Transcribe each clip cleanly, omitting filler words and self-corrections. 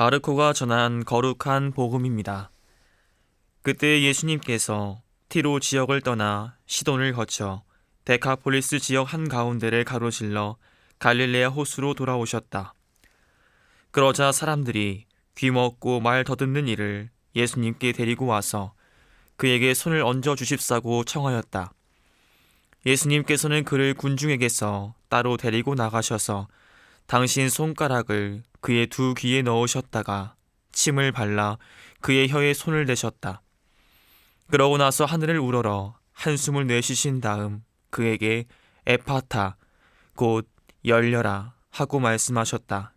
마르코가 전한 거룩한 복음입니다. 그때 예수님께서 티로 지역을 떠나 시돈을 거쳐 데카폴리스 지역 한가운데를 가로질러 갈릴레아 호수로 돌아오셨다. 그러자 사람들이 귀먹고 말 더듬는 이를 예수님께 데리고 와서 그에게 손을 얹어 주십사고 청하였다. 예수님께서는 그를 군중에게서 따로 데리고 나가셔서 당신 손가락을 그의 두 귀에 넣으셨다가 침을 발라 그의 혀에 손을 대셨다. 그러고 나서 하늘을 우러러 한숨을 내쉬신 다음 그에게 에파타, 곧 열려라 하고 말씀하셨다.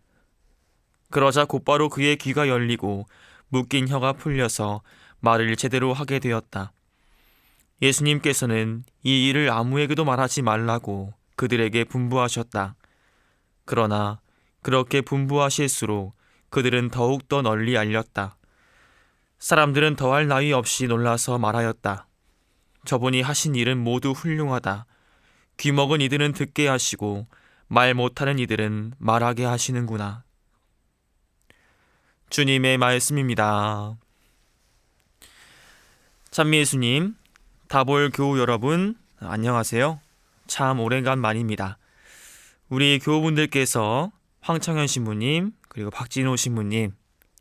그러자 곧바로 그의 귀가 열리고 묶인 혀가 풀려서 말을 제대로 하게 되었다. 예수님께서는 이 일을 아무에게도 말하지 말라고 그들에게 분부하셨다. 그러나 그렇게 분부하실수록 그들은 더욱더 널리 알렸다. 사람들은 더할 나위 없이 놀라서 말하였다. 저분이 하신 일은 모두 훌륭하다. 귀먹은 이들은 듣게 하시고 말 못하는 이들은 말하게 하시는구나. 주님의 말씀입니다. 찬미 예수님, 다볼 교우 여러분, 안녕하세요. 참 오래간만입니다. 우리 교우분들께서 황청현 신부님, 그리고 박진호 신부님,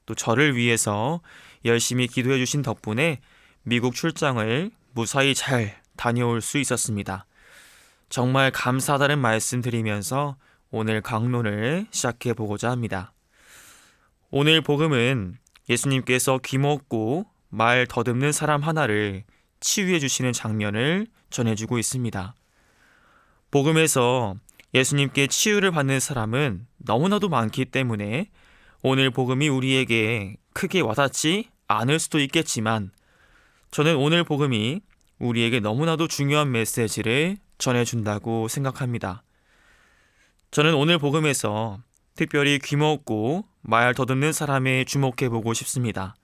또 저를 위해서 열심히 기도해 주신 덕분에 미국 출장을 무사히 잘 다녀올 수 있었습니다. 정말 감사하다는 말씀 드리면서 오늘 강론을 시작해 보고자 합니다. 오늘 복음은 예수님께서 귀먹고 말 더듬는 사람 하나를 치유해 주시는 장면을 전해주고 있습니다. 복음에서 예수님께 치유를 받는 사람은 너무나도 많기 때문에 오늘 복음이 우리에게 크게 와닿지 않을 수도 있겠지만 저는 오늘 복음이 우리에게 너무나도 중요한 메시지를 전해준다고 생각합니다. 저는 오늘 복음에서 특별히 귀먹고 말 더듬는 사람에 주목해보고 싶습니다.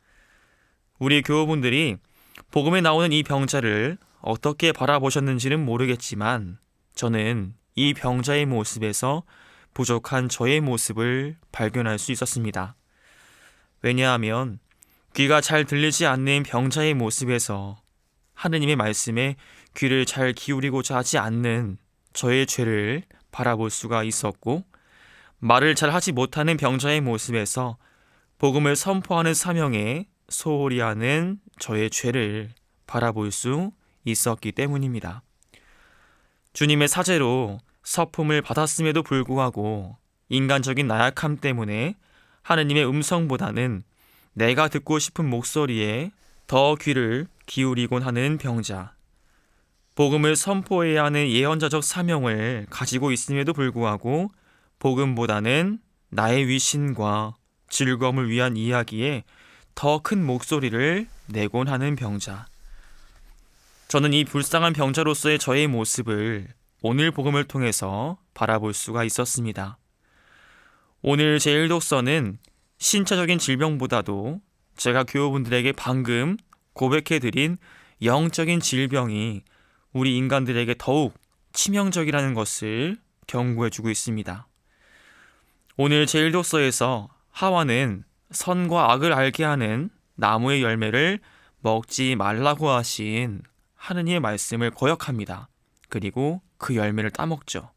우리 교우분들이 복음에 나오는 이 병자를 어떻게 바라보셨는지는 모르겠지만 저는 이 병자의 모습에서 부족한 저의 모습을 발견할 수 있었습니다. 왜냐하면 귀가 잘 들리지 않는 병자의 모습에서 하느님의 말씀에 귀를 잘 기울이고자 하지 않는 저의 죄를 바라볼 수가 있었고, 말을 잘 하지 못하는 병자의 모습에서 복음을 선포하는 사명에 소홀히 하는 저의 죄를 바라볼 수 있었기 때문입니다. 주님의 사제로 서품을 받았음에도 불구하고 인간적인 나약함 때문에 하느님의 음성보다는 내가 듣고 싶은 목소리에 더 귀를 기울이곤 하는 병자, 복음을 선포해야 하는 예언자적 사명을 가지고 있음에도 불구하고 복음보다는 나의 위신과 즐거움을 위한 이야기에 더 큰 목소리를 내곤 하는 병자. 저는 이 불쌍한 병자로서의 저의 모습을 오늘 복음을 통해서 바라볼 수가 있었습니다. 오늘 제1독서는 신체적인 질병보다도 제가 교우분들에게 방금 고백해드린 영적인 질병이 우리 인간들에게 더욱 치명적이라는 것을 경고해주고 있습니다. 오늘 제1독서에서 하와는 선과 악을 알게 하는 나무의 열매를 먹지 말라고 하신 하느님의 말씀을 거역합니다. 그리고 그 열매를 따먹죠.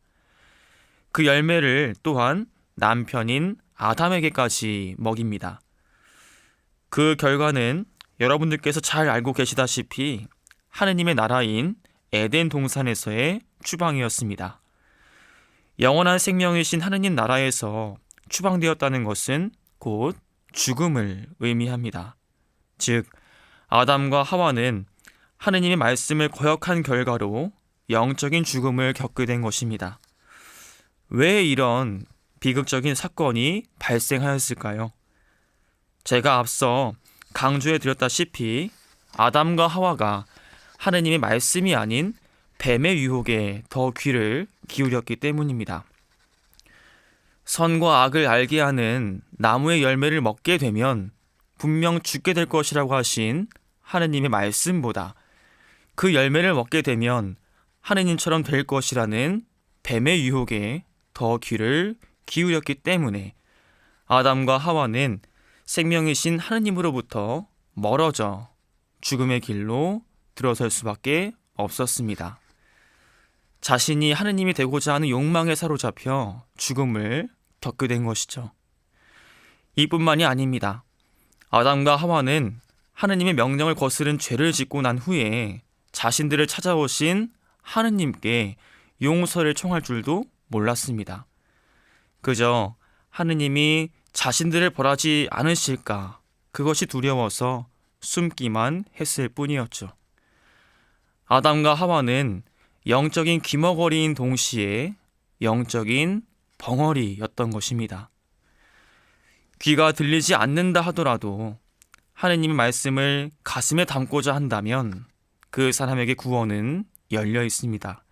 그 열매를 또한 남편인 아담에게까지 먹입니다. 그 결과는 여러분들께서 잘 알고 계시다시피 하느님의 나라인 에덴 동산에서의 추방이었습니다. 영원한 생명이신 하느님 나라에서 추방되었다는 것은 곧 죽음을 의미합니다. 즉, 아담과 하와는 하느님의 말씀을 거역한 결과로 영적인 죽음을 겪게 된 것입니다. 왜 이런 비극적인 사건이 발생하였을까요? 제가 앞서 강조해 드렸다시피 아담과 하와가 하느님의 말씀이 아닌 뱀의 유혹에 더 귀를 기울였기 때문입니다. 선과 악을 알게 하는 나무의 열매를 먹게 되면 분명 죽게 될 것이라고 하신 하느님의 말씀보다 그 열매를 먹게 되면 하느님처럼 될 것이라는 뱀의 유혹에 더 귀를 기울였기 때문에 아담과 하와는 생명이신 하느님으로부터 멀어져 죽음의 길로 들어설 수밖에 없었습니다. 자신이 하느님이 되고자 하는 욕망에 사로잡혀 죽음을 겪게 된 것이죠. 이뿐만이 아닙니다. 아담과 하와는 하느님의 명령을 거스른 죄를 짓고 난 후에 자신들을 찾아오신 하느님께 용서를 청할 줄도 몰랐습니다. 그저 하느님이 자신들을 벌하지 않으실까, 그것이 두려워서 숨기만 했을 뿐이었죠. 아담과 하와는 영적인 귀머거리인 동시에 영적인 벙어리였던 것입니다. 귀가 들리지 않는다 하더라도 하느님의 말씀을 가슴에 담고자 한다면 그 사람에게 구원은 열려 있습니다.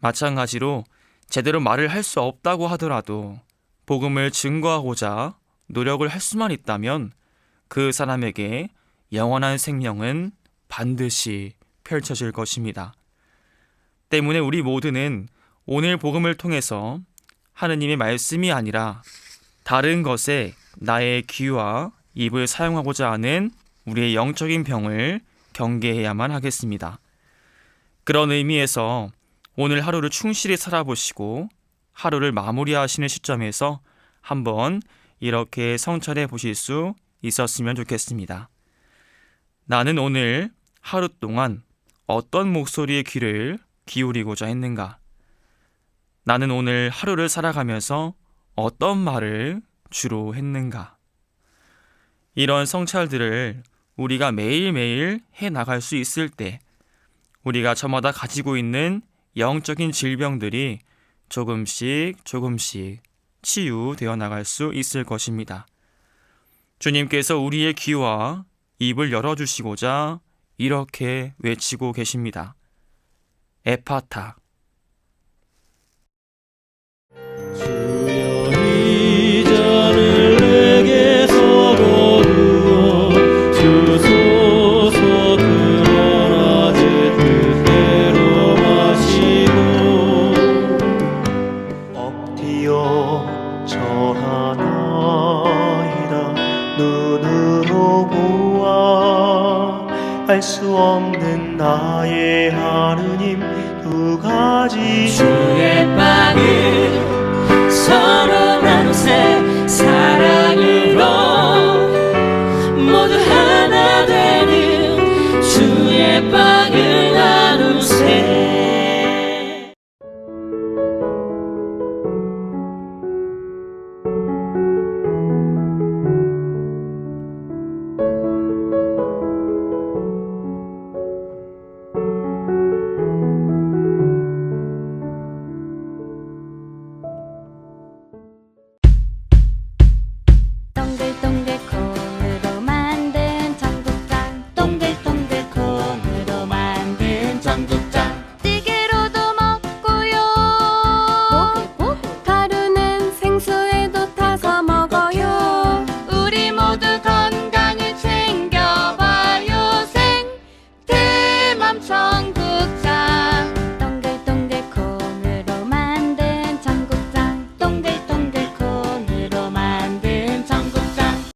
마찬가지로 제대로 말을 할 수 없다고 하더라도 복음을 증거하고자 노력을 할 수만 있다면 그 사람에게 영원한 생명은 반드시 펼쳐질 것입니다. 때문에 우리 모두는 오늘 복음을 통해서 하느님의 말씀이 아니라 다른 것에 나의 귀와 입을 사용하고자 하는 우리의 영적인 병을 경계해야만 하겠습니다. 그런 의미에서 오늘 하루를 충실히 살아보시고 하루를 마무리하시는 시점에서 한번 이렇게 성찰해 보실 수 있었으면 좋겠습니다. 나는 오늘 하루 동안 어떤 목소리의 귀를 기울이고자 했는가? 나는 오늘 하루를 살아가면서 어떤 말을 주로 했는가? 이런 성찰들을 우리가 매일매일 해나갈 수 있을 때 우리가 저마다 가지고 있는 영적인 질병들이 조금씩 치유되어 나갈 수 있을 것입니다. 주님께서 우리의 귀와 입을 열어주시고자 이렇게 외치고 계십니다. 에파타. 주여 이 잔을 내게서 거두어 주소서. 그러나 내 뜻대로 마시고 엎드려 절하나이다. 눈으로 보아 알 수 없는 나의 하느님 두 가지 주의 빵을 서로